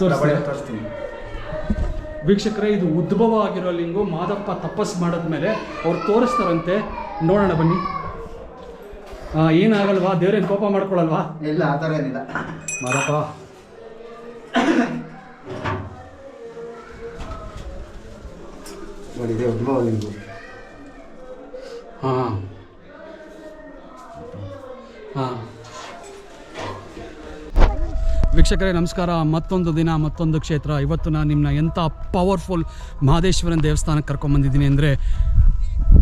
ತೋರಿಸ್ತೀನಿ ವೀಕ್ಷಕರೇ. ಇದು ಉದ್ಭವ ಆಗಿರೋ ಲಿಂಗು ಮಾದಪ್ಪ ತಪಸ್ ಮಾಡಿದ್ಮೇಲೆ ಅವ್ರು ತೋರಿಸ್ತಾರಂತೆ. ನೋಡೋಣ ಬನ್ನಿ. ಏನಾಗಲ್ವಾ? ದೇವ್ರೇನು ಕೋಪ ಮಾಡ್ಕೊಳಲ್ವಾ? ಇಲ್ಲ, ಆ ಥರ ಏನಿಲ್ಲ ಮಾದಪ್ಪ. ನೋಡಿದೆ ಉದ್ಭವ ಲಿಂಗು. ಹಾಂ ಹಾಂ. ವೀಕ್ಷಕರೇ ನಮಸ್ಕಾರ. ಮತ್ತೊಂದು ದಿನ ಮತ್ತೊಂದು ಕ್ಷೇತ್ರ. ಇವತ್ತು ನಾನು ನಿಮ್ಮನ್ನ ಎಂಥ ಪವರ್ಫುಲ್ ಮಹದೇಶ್ವರನ ದೇವಸ್ಥಾನಕ್ಕೆ ಕರ್ಕೊಂಬಂದಿದ್ದೀನಿ ಅಂದರೆ,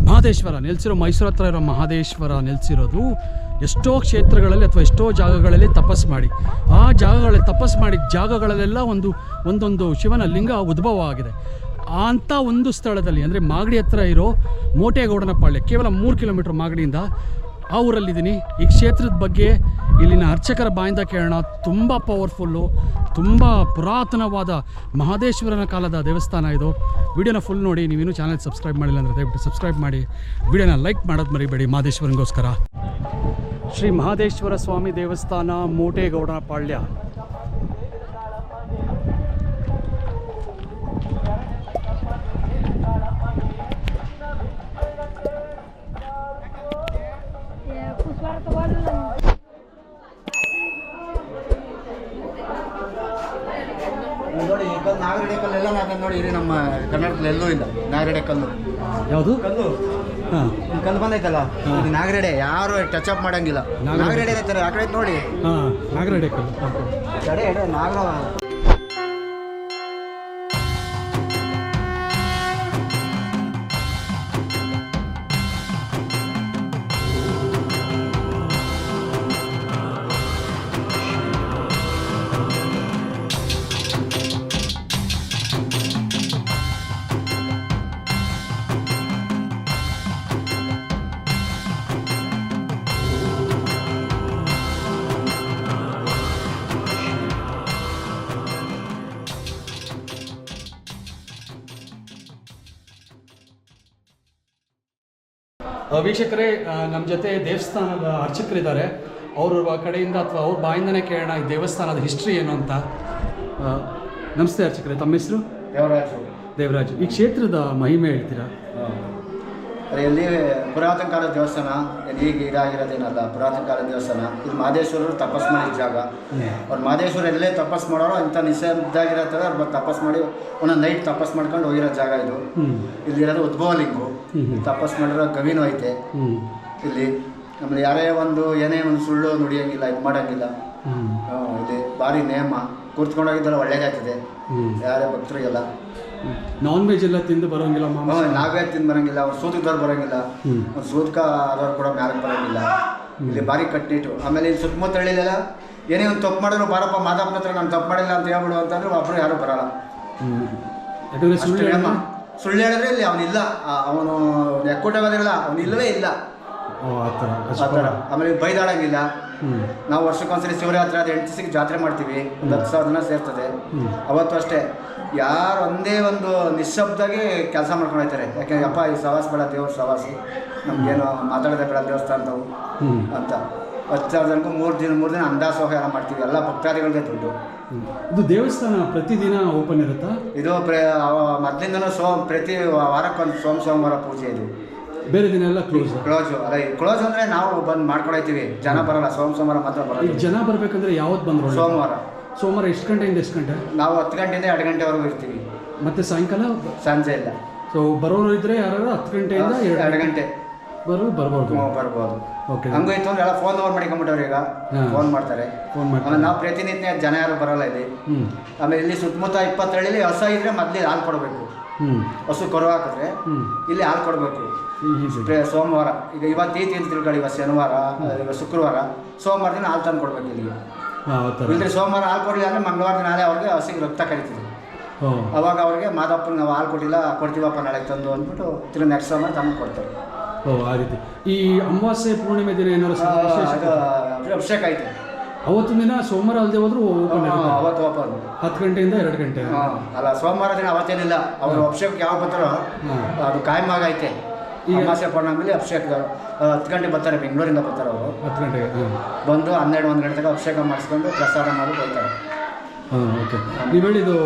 ಮಹದೇಶ್ವರ ನೆಲೆಸಿರೋ ಮೈಸೂರು ಹತ್ರ ಇರೋ ಮಹದೇಶ್ವರ ನೆಲೆಸಿರೋದು ಎಷ್ಟೋ ಕ್ಷೇತ್ರಗಳಲ್ಲಿ ಅಥವಾ ಎಷ್ಟೋ ಜಾಗಗಳಲ್ಲಿ ತಪಸ್ಸು ಮಾಡಿ, ಆ ಜಾಗಗಳಲ್ಲಿ ತಪಸ್ಸು ಮಾಡಿದ ಜಾಗಗಳಲ್ಲೆಲ್ಲ ಒಂದೊಂದು ಶಿವನ ಲಿಂಗ ಉದ್ಭವ ಆಗಿದೆ. ಅಂಥ ಒಂದು ಸ್ಥಳದಲ್ಲಿ ಅಂದರೆ ಮಾಗಡಿ ಹತ್ರ ಇರೋ ಮೋಟೇಗೌಡನ ಪಾಳ್ಯ, ಕೇವಲ 3 ಕಿಲೋಮೀಟ್ರ್ ಮಾಗಡಿಯಿಂದ, ಆ ಊರಲ್ಲಿದ್ದೀನಿ. ಈ ಕ್ಷೇತ್ರದ ಬಗ್ಗೆ ಇಲ್ಲಿನ ಅರ್ಚಕರ ಬಾಯಿಂದ ಕೇಳೋಣ. ತುಂಬ ಪವರ್ಫುಲ್ಲು, ತುಂಬ ಪುರಾತನವಾದ ಮಹದೇಶ್ವರನ ಕಾಲದ ದೇವಸ್ಥಾನ ಇದು. ವಿಡಿಯೋನ ಫುಲ್ ನೋಡಿ. ನೀವೇನು ಚಾನಲ್ ಸಬ್ಸ್ಕ್ರೈಬ್ ಮಾಡಿಲ್ಲ ಅಂದರೆ ದಯವಿಟ್ಟು ಸಬ್ಸ್ಕ್ರೈಬ್ ಮಾಡಿ, ವಿಡಿಯೋನ ಲೈಕ್ ಮಾಡೋದು ಮರಿಬೇಡಿ. ಮಹದೇಶ್ವರನಿಗೋಸ್ಕರ ಶ್ರೀ ಮಹದೇಶ್ವರ ಸ್ವಾಮಿ ದೇವಸ್ಥಾನ, ಮೋಟೇಗೌಡನ ಪಾಳ್ಯ. ನೋಡಿ ಈ ಕಲ್ಲು, ನಾಗರಡೆ ಕಲ್ಲೆಲ್ಲ ನಾನು ನೋಡಿ, ಇಲ್ಲಿ ನಮ್ಮ ಕರ್ನಾಟಕದಲ್ಲಿ ಎಲ್ಲೂ ಇಲ್ಲ ನಾಗರಡೆ ಕಲ್ಲು. ಯಾವುದು ಕಲ್ಲು? ಹಾಂ, ಕಲ್ಲು ಬಂದೈತಲ್ಲ, ಇದು ನಾಗರಡೆ. ಯಾರು ಟಚ್ ಅಪ್ ಮಾಡಂಗಿಲ್ಲ. ನಾಗರಡೆ ಐತಾರೆ ಆ ಕಡೆ ನೋಡಿ. ಹಾಂ, ನಾಗರಡೆ ಕಲ್ಲು. ಎಡೆ ನಾಗರ. ವೀಕ್ಷಕರೇ, ನಮ್ಮ ಜೊತೆ ದೇವಸ್ಥಾನದ ಅರ್ಚಕರಿದ್ದಾರೆ. ಅವ್ರ ಕಡೆಯಿಂದ ಅಥವಾ ಅವ್ರ ಬಾಯಿಂದನೇ ಕೇಳೋಣ ಈ ದೇವಸ್ಥಾನದ ಹಿಸ್ಟ್ರಿ ಏನು ಅಂತ. ನಮಸ್ತೆ ಅರ್ಚಕರೇ, ತಮ್ಮ ಹೆಸರು? ದೇವರಾಜು. ಈ ಕ್ಷೇತ್ರದ ಮಹಿಮೆ ಹೇಳ್ತೀರಾ? ಎಲ್ಲಿ ಪುರಾತನ ಕಾಲದ ದೇವಸ್ಥಾನ, ಈಗ ಇದಾಗಿರೋದೇನಲ್ಲ, ಪುರಾತನ ಕಾಲದ ದೇವಸ್ಥಾನ. ಇದು ಮಹದೇಶ್ವರರು ತಪಸ್ ಮಾಡಿದ ಜಾಗ. ಅವ್ರು ಮಹದೇಶ್ವರ ಎಲ್ಲೇ ತಪಸ್ ಮಾಡೋರು ಇಂಥ ನಿಷೇಧಾಗಿರತ್ತದ ಅವ್ರು ತಪಸ್ ಮಾಡಿ ಒಂದೊಂದು ನೈಟ್ ತಪಸ್ ಮಾಡ್ಕೊಂಡು ಹೋಗಿರೋ ಜಾಗ ಇದು. ಇಲ್ಲಿರೋದು ಉದ್ಭವ ಲಿಂಗು. ತಪಸ್ ಮಾಡಿರೋ ಗವಿನೂ ಐತೆ ಇಲ್ಲಿ. ನಮ್ಮಲ್ಲಿ ಏನೇ ಒಂದು ಸುಳ್ಳು ನುಡಿಯೋಂಗಿಲ್ಲ, ಇದು ಮಾಡೋಂಗಿಲ್ಲ. ಇಲ್ಲಿ ಭಾರಿ ನೇಮ. ಕೂತ್ಕೊಂಡೋಗಿದ್ದೆಲ್ಲ ಒಳ್ಳೇದಾಗ್ತದೆ ಯಾರೇ ಭಕ್ತರಿಗೆಲ್ಲ. ನಾನ್ ವೆಜ್ ಎಲ್ಲ ತಿಂದು ಬರೋಂಗಿಲ್ಲ, ನಾನ್ ವೆಜ್ ತಿಂದು ಬರೋಂಗಿಲ್ಲ. ಅವ್ರು ಸೂತದವ್ರು ಬರೋಂಗಿಲ್ಲ, ಒಂದು ಸೂತ್ಕ ಆದವ್ರು ಕೂಡ ಮ್ಯಾಲಕ್ಕೆ ಬರೋಂಗಿಲ್ಲ. ಇಲ್ಲಿ ಭಾರಿ ಕಟ್ಟಿಟ್ಟು. ಆಮೇಲೆ ಇಲ್ಲಿ ಸುತ್ತಮುತ್ತ ಹಳ್ಳಿಲೆಲ್ಲ ಏನೇ ಒಂದು ತಪ್ಪು ಮಾಡಿದ್ರು, ಬಾರಪ್ಪ ಮಾದಪ್ಪನ ಹತ್ರ ನಾನು ತಪ್ಪು ಮಾಡಿಲ್ಲ ಅಂತ ಹೇಳ್ಬಿಡು ಅಂತಂದ್ರೆ ಒಬ್ಬರು ಯಾರೂ ಬರೋಲ್ಲ. ಸುಳ್ಳು ಹೇಳಿದ್ರೆ ಇಲ್ಲಿ ಅವನಿಲ್ಲ, ಅವನು ಎಕ್ಕೂಟಗೋದಿರಲ್ಲ, ಅವನು ಇಲ್ಲವೇ ಇಲ್ಲ ಆ ಥರ. ಆಮೇಲೆ ಬೈದಾಡಂಗಿಲ್ಲ. ನಾವು ವರ್ಷಕ್ಕೊಂದ್ಸರಿ ಶಿವರಾತ್ರಿ ಆದ 8 ದಿವಸಕ್ಕೆ ಜಾತ್ರೆ ಮಾಡ್ತೀವಿ. ಒಂದು 10,000 ಜನ ಸೇರ್ತದೆ. ಅವತ್ತು ಅಷ್ಟೇ ಯಾರು ಒಂದೇ ಒಂದು ನಿಶ್ಶಬ್ದಾಗಿ ಕೆಲಸ ಮಾಡ್ಕೊಂಡು ಹೋಗ್ತಾರೆ. ಯಾಕೆಂದ್ರೆ ಅಪ್ಪ ಈ ಸವಾಸ ಬೇಡ, ದೇವ್ರ ಸವಾಸ, ನಮಗೇನು ಮಾತಾಡೋದೇ ಬೇಡ ದೇವಸ್ಥಾನದವು ಅಂತ. 10,000 ಜನಕ್ಕೂ 3 ದಿನ ಅಂದಾಸೋಹ ಎಲ್ಲ ಮಾಡ್ತೀವಿ. ಎಲ್ಲ ಭಕ್ತಾದಿಗಳಿಗೆ ದುಡ್ಡು. ಇದು ದೇವಸ್ಥಾನ ಪ್ರತಿದಿನ ಓಪನ್ ಇರುತ್ತಾ? ಇದು ಮೊದಲಿಂದನೂ ಪ್ರತಿ ವಾರಕ್ಕೊಂದು ಸೋಮವಾರ ಪೂಜೆ. ಇದು ಬೇರೆ ದಿನ ಎಲ್ಲ ಕ್ಲೋಸು ಅಲ್ಲ. ಕ್ಲೋಸ್ ಅಂದರೆ ನಾವು ಬಂದು ಮಾಡ್ಕೊಳ್ತೀವಿ, ಜನ ಬರೋಲ್ಲ. ಸೋಮವಾರ ಮಾತ್ರ ಬರೋದು. ಜನ ಬರಬೇಕಂದ್ರೆ ಯಾವತ್ತು ಬಂದರು? ಸೋಮವಾರ ಎಷ್ಟು ಗಂಟೆಯಿಂದ ಎಷ್ಟು ಗಂಟೆ? ನಾವು 10 ಗಂಟೆಯಿಂದ 2 ಗಂಟೆವರೆಗೂ ಇರ್ತೀವಿ. ಮತ್ತೆ ಸಾಯಂಕಾಲ ಸಂಜೆ ಇಲ್ಲ. ಸೊ ಬರೋರು ಇದ್ರೆ ಯಾರು 10 ಗಂಟೆಯಿಂದ 2 ಗಂಟೆ ಬರ್ಬೋದು. ಓಕೆ, ಹಂಗೂ ಇತ್ತು ಅಂದ್ರೆ ಎಲ್ಲ ಫೋನ್ ಓವರ್ ಮಾಡಿಕೊಂಬಿಟ್ಟವ್ರು. ಈಗ ಫೋನ್ ಮಾಡ್ತಾರೆ. ಆಮೇಲೆ ನಾವು ಪ್ರತಿನಿತ್ಯ ಜನ ಯಾರು ಬರೋಲ್ಲ ಇಲ್ಲಿ. ಆಮೇಲೆ ಇಲ್ಲಿ ಸುತ್ತಮುತ್ತ 20 ಹಳ್ಳಿಲಿ ಹಸ ಇದ್ರೆ ಮೊದಲೇ ಹಾಲು ಕೊಡಬೇಕು. ಹಸು ಕರು ಹಾಕಿದ್ರೆ ಇಲ್ಲಿ ಹಾಲು ಕೊಡಬೇಕು. ಸೋಮವಾರ ಈಗ ಇವತ್ತು ಅಂತ ತಿಳ್ಕೊಳ್ಳಿ, ಇವತ್ತು ಶನಿವಾರ, ಈಗ ಶುಕ್ರವಾರ, ಸೋಮವಾರ ದಿನ ಹಾಲು ತಂದು ಕೊಡ್ಬೇಕು ಇಲ್ಲಿಗೆ. ಇಲ್ಲದ್ರೆ ಸೋಮವಾರ ಹಾಲು ಕೊಡಲಿಲ್ಲ ಅಂದರೆ ಮಂಗಳವಾರ ದಿನ ನಾಳೆ ಅವ್ರಿಗೆ ಹಸಿಗೆ ರಕ್ತ ಕರಿತೀವಿ. ಅವಾಗ ಅವ್ರಿಗೆ ಮಾದಪ್ಪನ ನಾವು ಹಾಲು ಕೊಟ್ಟಿಲ್ಲ, ಕೊಡ್ತೀವಪ್ಪ ನಾಳೆ ತಂದು ಅಂದ್ಬಿಟ್ಟು ತಿರ್ಗಿ ನೆಕ್ಸ್ಟ್ ಸೋಮವಾರ ತಂದು ಕೊಡ್ತಾರೆ. ಆ ರೀತಿ. ಈ ಅಮಾವಾಸ್ಯೆ ಪೂರ್ಣಿಮೆ ದಿನ ಏನಾದ್ರು ಅಭಿಷೇಕ ಐತೆ. ಅವತ್ತಿನ ದಿನ ಸೋಮವಾರ ಅಲ್ಲದೆ ಹೋದ್ರು ಅವತ್ತು ಓಪನ್ 10 ಗಂಟೆಯಿಂದ 2 ಗಂಟೆ. ಅಲ್ಲ, ಸೋಮವಾರ ದಿನ ಅವತ್ತೇನಿಲ್ಲ. ಅವರು ಅಭಿಷೇಕಕ್ಕೆ ಯಾವಾಗ ಬರ್ತಾರೋ ಅದು ಕಾಯಮಾಗ ಐತೆ. ಅಮಾವಾಸ್ಯೆ ಪೌರ್ಣಮಿಲಿ ಅಭಿಷೇಕ 10 ಗಂಟೆ ಬರ್ತಾರೆ, ಬೆಂಗಳೂರಿಂದ ಬರ್ತಾರೆ ಅವರು. 10 ಗಂಟೆಗೆ ಬಂದು 12-1 ಗಂಟೆ ತನಕ ಅಭಿಷೇಕ ಮಾಡಿಸ್ಕೊಂಡು ಪ್ರಸಾದ ಮಾಡಿ ಹೋಗ್ತಾರೆ. ಹಾಂ ಓಕೆ. ನೀವು ಹೇಳಿದ್ದು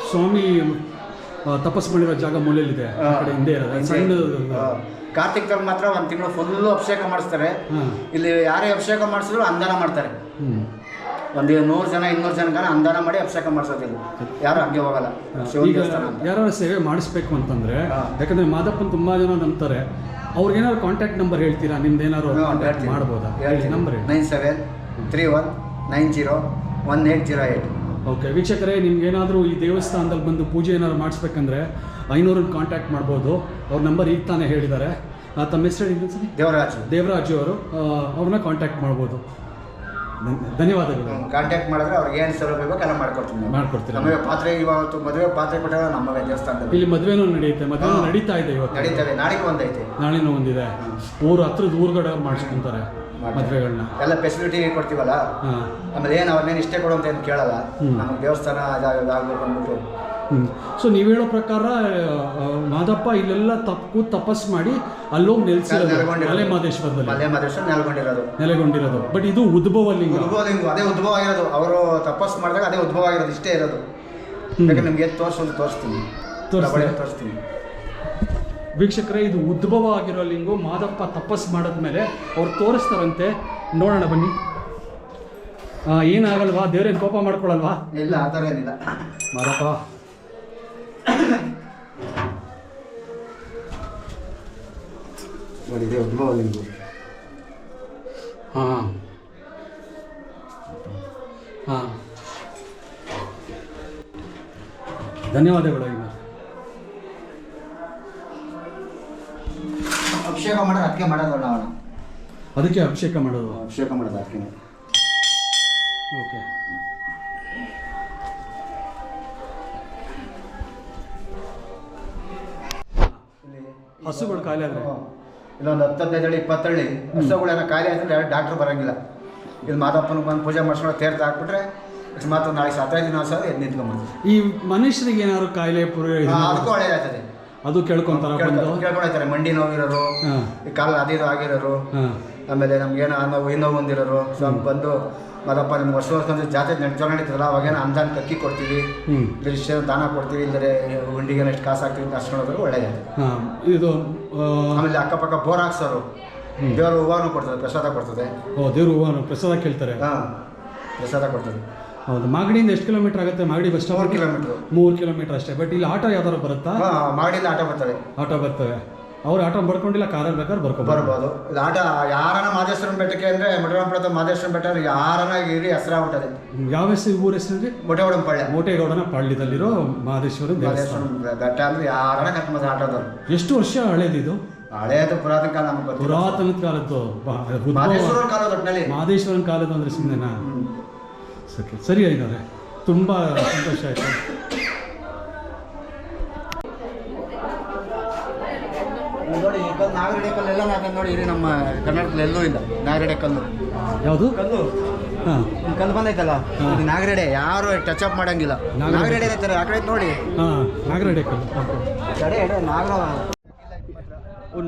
ಸ್ವಾಮಿ ತಪಸ್ ಮಾಡಿರೋ ಜಾಗ ಮೂಲೆಯಲ್ಲಿದೆ, ಆ ಕಡೆ ಹಿಂದೆ ಇರೋದು ಸಣ್ಣ. ಕಾರ್ತಿಕ್ದಲ್ಲಿ ಮಾತ್ರ ಒಂದು ತಿಂಗಳು ಫುಲ್ಲು ಅಭಿಷೇಕ ಮಾಡಿಸ್ತಾರೆ. ಇಲ್ಲಿ ಯಾರೇ ಅಭಿಷೇಕ ಮಾಡಿಸಿದ್ರು ಅನುದಾನ ಮಾಡ್ತಾರೆ. ಒಂದು 100 ಜನ 200 ಜನಕ್ಕೆ ಅನುದಾನ ಮಾಡಿ ಅಭಿಷೇಕ ಮಾಡಿಸೋದಿಲ್ಲ, ಯಾರು ಹಂಗೆ ಹೋಗಲ್ಲ. ಈಗ ಯಾರು ಸೇವೆ ಮಾಡಿಸ್ಬೇಕು ಅಂತಂದರೆ, ಯಾಕಂದರೆ ಮಾದಪ್ಪನ ತುಂಬ ಜನ ನಂಬ್ತಾರೆ, ಅವ್ರಿಗೇನಾದ್ರು ಕಾಂಟ್ಯಾಕ್ಟ್ ನಂಬರ್ ಹೇಳ್ತೀರಾ? ನಿಮ್ದು ಏನಾದ್ರು ಕಾಂಟ್ಯಾಕ್ಟ್ ಮಾಡ್ಬೋದಾ? ನಂಬರ್ 9731901808. ಓಕೆ ವೀಕ್ಷಕರೇ, ನಿಮ್ಗೇನಾದರೂ ಈ ದೇವಸ್ಥಾನದಲ್ಲಿ ಬಂದು ಪೂಜೆ ಏನಾದ್ರು ಮಾಡಿಸ್ಬೇಕಂದ್ರೆ 500 ಕಾಂಟ್ಯಾಕ್ಟ್ ಮಾಡ್ಬೋದು. ಅವ್ರ ನಂಬರ್ ಈಗ ತಾನೇ ಹೇಳಿದ್ದಾರೆ. ತಮ್ಮ ಹೆಸರು ಇನ್ನೊಂದ್ಸರಿ? ದೇವರಾಜು ಅವರು. ಅವ್ರನ್ನ ಕಾಂಟ್ಯಾಕ್ಟ್ ಮಾಡ್ಬೋದು. ಧನ್ಯವಾದಗಳು. ಕಾಂಟ್ಯಾಕ್ಟ್ ಮಾಡಿದ್ರೆ ಅವ್ರಿಗೆ ಏನು ಸೌಲಭ್ಯ ಬೇಕು ಎಲ್ಲ ಮಾಡ್ಕೊಡ್ತೀವಿ. ನಮಗೆ ಪಾತ್ರೆ ಇವತ್ತು ಮದುವೆ ಪಾತ್ರೆ ಕೊಟ್ಟಾಗ ನಮ್ಮ ದೇವಸ್ಥಾನದಲ್ಲಿ ಇಲ್ಲಿ ಮದುವೆನೂ ನಡೆಯುತ್ತೆ. ಮದುವೆ ನಡೀತಾ ಇದೆ ಇವತ್ತು. ನಡೀತದೆ. ನಾಳೆನೂ ಒಂದಿದೆ. ಹತ್ರದ ಊರುಗಡೆ ಮಾಡಿಸ್ಕೊಂತಾರೆ ಮದುವೆಗಳನ್ನ. ಎಲ್ಲ ಫೆಸಿಲಿಟಿ ಕೊಡ್ತೀವಲ್ಲ. ಆಮೇಲೆ ಏನು ಅವ್ರನ್ನೇನು ಇಷ್ಟೇ ಕೊಡು ಅಂತ ಏನು ಕೇಳಲ್ಲ. ನಮಗೆ ದೇವಸ್ಥಾನ ಆಗಬೇಕು ಅಂದ್ಬಿಟ್ಟು. ಸೊ ನೀವು ಹೇಳೋ ಪ್ರಕಾರ ಮಾದಪ್ಪ ಇಲ್ಲೆಲ್ಲ ತಪಸ್ ಮಾಡಿ ಅಲ್ಲೋಗಿ ನೆಲೆಸಿರೋದು ಮಲೆ ಮಹದೇಶ್ವರದಲ್ಲಿ ನೆಲೆಗೊಂಡಿರೋದು. ಬಟ್ ಇದು ಉದ್ಭವ ಲಿಂಗ. ಅದೇ ಉದ್ಭವ ಆಗಿರೋದು. ಅವರು ತಪಸ್ ಮಾಡಿದಾಗ ಅದೇ ಉದ್ಭವ ಆಗಿರೋದು, ಇಷ್ಟೇ ಇರೋದು. ಯಾಕಂದ್ರೆ ನಿಮ್ಗೆ ತೋರಿಸ್ತೀನಿ. ವೀಕ್ಷಕರೇ, ಇದು ಉದ್ಭವ ಆಗಿರೋ ಲಿಂಗು. ಮಾದಪ್ಪ ತಪಸ್ ಮಾಡಿದ್ಮೇಲೆ ಅವ್ರು ತೋರಿಸ್ತಾರಂತೆ. ನೋಡೋಣ ಬನ್ನಿ. ಏನಾಗಲ್ವಾ? ದೇವ್ರೇನು ಕೋಪ ಮಾಡ್ಕೊಳಲ್ವಾ? ಇಲ್ಲ, ಆ ಥರ ಏನಿಲ್ಲ. ಮಾದಪ್ಪ ನೋಡಿದೆ ಉದ್ಭವ ಲಿಂಗು. ಹಾಂ ಧನ್ಯವಾದಗಳು. ಈಗ ಅಭಿಷೇಕ ಮಾಡೋದು ಅದಕ್ಕೆ ಮಾಡೋದು ನಾವು. ಅದಕ್ಕೆ ಅಭಿಷೇಕ ಮಾಡೋದು ಅದಕ್ಕೆ. ಓಕೆ. ಹಸುಗಳು ಕಾಯಿಲೆ ಆದರೆ ಇಲ್ಲೊಂದು 10-15 ಹಳ್ಳಿ 20 ಹಳ್ಳಿ ಹಸುಗಳೇನೋ ಕಾಯಿಲೆ ಆಯ್ತಂದ್ರೆ ಡಾಕ್ಟ್ರ್ ಬರೋಂಗಿಲ್ಲ. ಇಲ್ಲಿ ಮಾದಪ್ಪನ ಬಂದು ಪೂಜೆ ಮಾಡಿಸ್ಕೊಂಡು ತೀರ್ಥ ಹಾಕ್ಬಿಟ್ರೆ ಅಕಸ್ಮಾತ್ ನಾಳೆ 15 ದಿನ ಎದ್ದು ನಿಂತ್ಕೊಂಡ್ಬಿಡ್ತೀವಿ. ಈ ಮನುಷ್ಯರಿಗೆ ಏನಾದ್ರು ಕಾಯಿಲೆ ಅದಕ್ಕೂ ಒಳ್ಳೇದಾಗ್ತದೆ. ಅದು ಕೇಳ್ಕೊಳ್ತಾರೆ. ಮಂಡಿ ನೋವಿರೋರು, ಈ ಕಾಲ ಅದಿದು ಆಗಿರೋರು, ಆಮೇಲೆ ನಮ್ಗೇನೋ ನೋವು ಹೊಂದಿರೋರು ಬಂದು ಮಾದಪ್ಪ ನಿಮ್ಗೆ ವರ್ಷ ಜಾತ್ರೆ ನಡೀತದಲ್ಲ, ಅವಾಗೇನೋ ಅನುದಾನ ಅಕ್ಕಿ ಕೊಡ್ತೀವಿ, ಇಷ್ಟ ದಾನ ಕೊಡ್ತೀವಿ, ಇಲ್ಲದೆ ಹುಂಡಿಗೆ ಎಷ್ಟು ಕಾಸು ಹಾಕ್ತೀವಿ ಅಂತ ಅರ್ಸ್ಕೊಳ್ಳೋದು ಒಳ್ಳೇದಾಯ್ತು. ಇದು ಆಮೇಲೆ ಅಕ್ಕಪಕ್ಕ ಬೋರ್ ಹಾಕ್ಸೋರು ದೇವ್ರ ಹೂವನು ಕೊಡ್ತದೆ, ಪ್ರಸಾದ ಕೊಡ್ತದೆ. ದೇವ್ರ ಹೂವನು ಪ್ರಸಾದ ಕೇಳ್ತಾರೆ. ಪ್ರಸಾದ ಕೊಡ್ತದೆ. ಹೌದು. ಮಾಗಡಿಯಿಂದ ಎಷ್ಟು ಕಿಲೋಮೀಟರ್ ಆಗುತ್ತೆ? ಮಾಗಡಿ ಬಸ್ ಸ್ಟಾಪ್ 3 ಕಿಲೋಮೀಟರ್ ಅಷ್ಟೇ. ಬಟ್ ಇಲ್ಲಿ ಆಟೋ ಯಾವ್ದಾರು ಬರುತ್ತಾ? ಮಾಗಡಿಯಿಂದ ಆಟೋ ಬರ್ತವೆ. ಅವ್ರು ಆಟೋ ಬರ್ಕೊಂಡಿಲ್ಲ, ಕಾರಲ್ಲಿ ಬೇಕಾದ್ರೆ ಬರ್ಬೋದು. ಇದು ಆಟ ಯಾರನ ಮಾದೇಶ್ವರನ ಬೆಟ್ಟಕ್ಕೆ ಅಂದರೆ ಮಠರಂಪುರದ ಮಾದೇಶ್ವರನ ಬೆಟ್ಟ ಯಾರನ ಇರಿ ಹೆಸರಾಗ್ಬಿಟ್ಟದೆ. ಯಾವ ಹೆಸರು? ಊರ ಹೆಸರು ಅಂದರೆ ಮೋಟೇಗೌಡನ ಪಾಳ್ಯದಲ್ಲಿರೋ ಮಹದೇಶ್ವರನ ಬೆಟ್ಟ ಅಂದರೆ ಯಾರನ ಕರ್ಕೊಂಡು ಆಟೋದವ್ರು. ಎಷ್ಟು ವರ್ಷ ಹಳೇದಿದು? ಹಳೇದು ಪುರಾತನ ಕಾಲ. ನಮಗೆ ಪುರಾತನ ಕಾಲದ್ದು ಮಹದೇಶ್ವರನ ಕಾಲದ್ದು ಅಂದರೆ ಸುಮ್ಮನೆನಾ? ಸರಿ ಆಗಿದ್ದಾರೆ. ತುಂಬ ಸಂತೋಷ ಆಯಿತು. ನೋಡಿ ಈ ಕಲ್ಲು ನಾಗರಡೆ ಕಲ್ಲೆಲ್ಲ ನೋಡಿ, ಇಲ್ಲಿ ನಮ್ಮ ಕರ್ನಾಟಕದಲ್ಲಿ ಎಲ್ಲೂ ಇಲ್ಲ ನಾಗರಡೆ ಕಲ್ಲು. ಯಾವುದು ಕಲ್ಲು? ಕಲ್ಲು ಬಂದೈತಲ್ಲ, ಇದು ನಾಗರಡೆ. ಯಾರು ಟಚ್ ಅಪ್ ಮಾಡಂಗಿಲ್ಲ. ನಾಗರಡೆ ಐತಾರೆ ಆ ಕಡೆ ನೋಡಿ. ನಾಗರಡೆ ಕಲ್ಲು.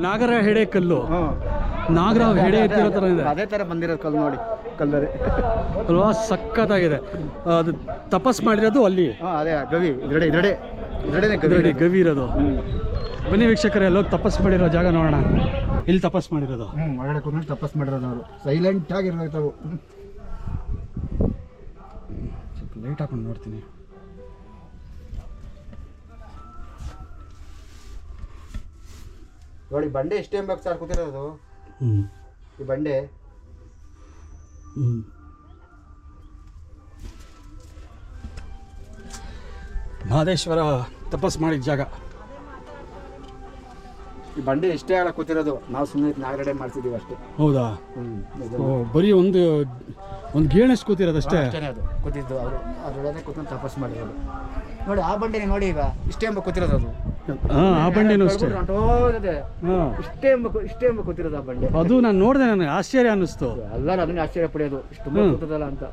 ನಾಗರ ಹೆಡೆ ಕಲ್ಲು. ನಾಗರ ಹೆಡೆ ಎತ್ತಿರೋ ಥರ ಇದೆ. ಅದೇ ಥರ ಬಂದಿರೋದು ಕಲ್ಲು ನೋಡಿ. ಕಲ್ಲದೆ ಅಲ್ವಾ? ಸಖತ್ತಾಗಿದೆ. ಅದು ತಪಸ್ ಮಾಡಿರೋದು ಅಲ್ಲಿ. ಅದೇ ಗವಿ ಗವಿ ಇರೋದು. ಬನ್ನಿ ವೀಕ್ಷಕರೇ, ಎಲ್ಲೋಗಿ ತಪಸ್ ಮಾಡಿರೋ ಜಾಗ ನೋಡೋಣ. ಇಲ್ಲಿ ತಪಸ್ ಮಾಡಿರೋದು. ಒಳಗಡೆ ಕೂತ್ಕೊಂಡು ತಪಸ್ ಮಾಡಿರೋದು ಅವರು. ಸೈಲೆಂಟ್ ಆಗಿರ್ಬೇಕು. ಸ್ವಲ್ಪ ಲೈಟ್ ಹಾಕೊಂಡು ನೋಡ್ತೀನಿ. ನೋಡಿ ಬಂಡೆ ಎಷ್ಟೇ ಎಂಬಕ್ಕೆ ಸಾರ್ ಕೂತಿರೋದು. ಈ ಬಂಡೆ ಮಹದೇಶ್ವರ ತಪಸ್ ಮಾಡಿದ ಜಾಗ. ಈ ಬಂಡೆ ಎಷ್ಟೇ ಆಳ ಕೂತಿರೋದು. ನಾವು ಸುಮ್ಮನೆ ನಾಗರಡೆ ಮಾಡ್ತಿದ್ದೀವಿ ಅಷ್ಟೇ. ಹೌದಾ? ಬರೀ ಒಂದು ಗೇಣಷ್ಟು ಕೂತಿರೋದು ಅಷ್ಟೇ. ಅದು ಕೂತಿದ್ದು ಅವರು ಅದರೊಳಗೆ ಕೂತ್ಕೊಂಡು ತಪಸ್ ಮಾಡಿರೋದು. ನೋಡಿ ಆ ಬಂಡೆ ನೋಡಿ, ಈಗ ಇಷ್ಟೇ ಎಂಬ ಕೂತಿರೋದು ಅದು. ಆ ಬಂಡೆನೂ ಅಷ್ಟೇ. ಇಷ್ಟೇ ಎಂಬ ಕೂತಿರೋದು ಆ ಬಂಡೆ. ಅದು ನಾನು ನೋಡಿದೆ, ನನಗೆ ಆಶ್ಚರ್ಯ ಅನ್ನಿಸ್ತು. ಎಲ್ಲರೂ ಅದನ್ನೇ ಆಶ್ಚರ್ಯ ಪಡೆಯೋದು, ಇಷ್ಟು ಕೂತದಲ್ಲ ಅಂತ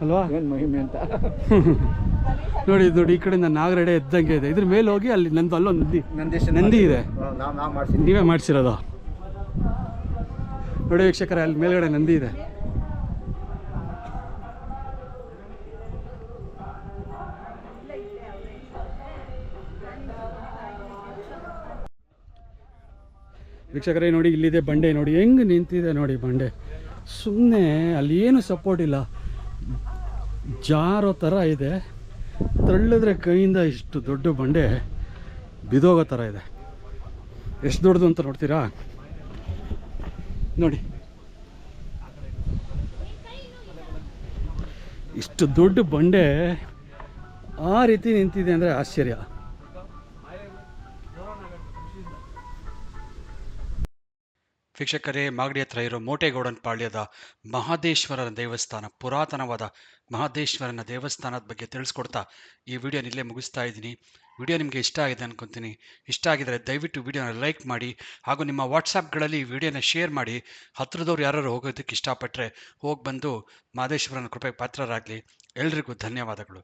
ಅಲ್ವಾ? ಏನು ಮಹಿಮೆ ಅಂತ. ನೋಡಿ ಈ ಕಡೆಯಿಂದ ನಾಗರಡೆ ಎದ್ದಂಗೆ ಇದೆ. ಇದ್ರ ಮೇಲೆ ಹೋಗಿ ಅಲ್ಲಿ ನಂದು ಅಲ್ಲೊಂದು ನಂದಿ ಇದೆ. ನೀವೇ ಮಾಡಿಸಿರೋದು. ನೋಡಿ ವೀಕ್ಷಕರೇ, ಅಲ್ಲಿ ಮೇಲ್ಗಡೆ ನಂದಿ ಇದೆ. ವೀಕ್ಷಕರೇ ನೋಡಿ, ಇಲ್ಲಿದೆ ಬಂಡೆ ನೋಡಿ, ಹೆಂಗೆ ನಿಂತಿದೆ ನೋಡಿ ಬಂಡೆ. ಸುಮ್ಮನೆ ಅಲ್ಲಿ ಏನು ಸಪೋರ್ಟ್ ಇಲ್ಲ, ಜಾರೋ ಥರ ಇದೆ. ತಳ್ಳಿದ್ರೆ ಕೈಯಿಂದ ಇಷ್ಟು ದೊಡ್ಡ ಬಂಡೆ ಬಿದೋಗೋ ಥರ ಇದೆ. ಎಷ್ಟು ದೊಡ್ಡದು ಅಂತ ನೋಡ್ತೀರಾ ನೋಡಿ, ಇಷ್ಟು ದೊಡ್ಡ ಬಂಡೆ ಆ ರೀತಿ ನಿಂತಿದೆ ಅಂದರೆ ಆಶ್ಚರ್ಯ. ವೀಕ್ಷಕರೇ, ಮಾಗಡಿ ಹತ್ರ ಇರೋ ಮೋಟೇಗೌಡನ ಪಾಳ್ಯದ ಮಹಾದೇಶ್ವರನ ದೇವಸ್ಥಾನ, ಪುರಾತನವಾದ ಮಹಾದೇಶ್ವರನ ದೇವಸ್ಥಾನದ ಬಗ್ಗೆ ತಿಳಿಸ್ಕೊಡ್ತಾ ಈ ವಿಡಿಯೋನ ಇಲ್ಲೇ ಮುಗಿಸ್ತಾ ಇದ್ದೀನಿ. ವಿಡಿಯೋ ನಿಮಗೆ ಇಷ್ಟ ಆಗಿದೆ ಅನ್ಕೊತೀನಿ. ಇಷ್ಟ ಆಗಿದರೆ ದಯವಿಟ್ಟು ವಿಡಿಯೋನ ಲೈಕ್ ಮಾಡಿ, ಹಾಗೂ ನಿಮ್ಮ ವಾಟ್ಸಾಪ್ಗಳಲ್ಲಿ ಈ ವಿಡಿಯೋನ ಶೇರ್ ಮಾಡಿ. ಹತ್ರದವ್ರು ಯಾರು ಹೋಗೋದಕ್ಕೆ ಇಷ್ಟಪಟ್ಟರೆ ಹೋಗಿ ಬಂದು ಮಹಾದೇಶ್ವರನ ಕೃಪೆಗೆ ಪಾತ್ರರಾಗಲಿ. ಎಲ್ರಿಗೂ ಧನ್ಯವಾದಗಳು.